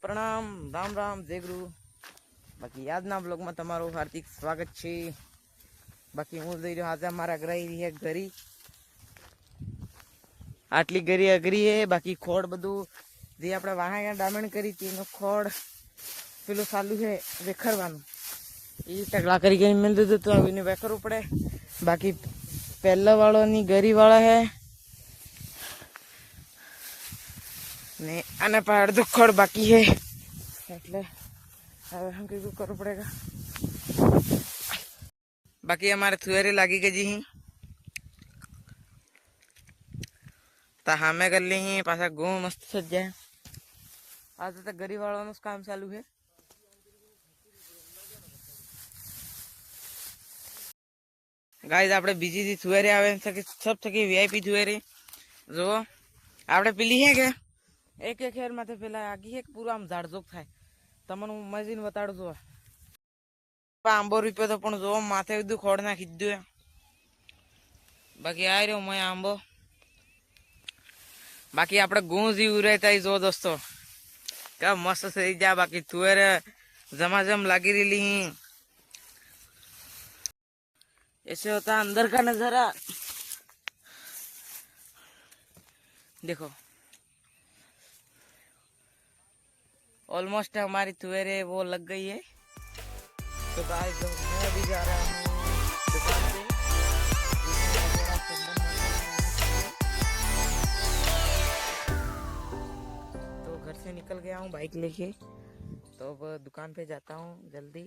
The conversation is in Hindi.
प्रणाम राम राम जय गुरु। बाकी આજના બ્લોગમાં તમારું હાર્દિક સ્વાગત છે। બાકી હું જઈ રહ્યો આજે અમારા ગ્રાહી રહી ઘરી આટલી ઘરી અઘરી હે। બાકી ખોડ બધું જે આપણે વાહાયા ડામણ કરી હતી એનો ખોડ પેલું ચાલુ છે વેખરવાનું એ ટકલા કરી ગઈ મેં દીધું તો એને વેખરવું પડે। બાકી પહેલા વાળોની ઘરી વાળા હે ने आने पर अर्धो खड़ बाकी है એટલે હવે हम કઈ કરવું પડેगा। बाकी हमारे थुएरे लागी गई जी तो हमें कर ली ही पासा गो मस्त सज जाए। आज तो गरीब वालों काम चालू है। गाइस आपने बीजी थी थुएरे आवे सब थकी वीआईपी थुएरे जो आपने पीली है क्या एक एक हेर माथे पेला आगी एक पूरा आम झाड़झोक थाय तमने मजीन बताड़ो जो आंबो रूपियो तो पण जो माथे બધું ખોડ નાખી દીધું। બાકી આ રહ્યો मैं आंबो। बाकी આપણે ગુંજી ઉરેતા જો દોસ્તો का मस्त થઈ जा। बाकी तुएरे जमाजम लागी रही ऐसे होता अंदर का नजारा देखो। ऑलमोस्ट हमारी तुएरे वो लग गई है। तो गाइस मैं भी जा रहा हूँ दुकान पे। तो घर से निकल गया हूँ बाइक लेके तो अब दुकान पे जाता हूँ जल्दी।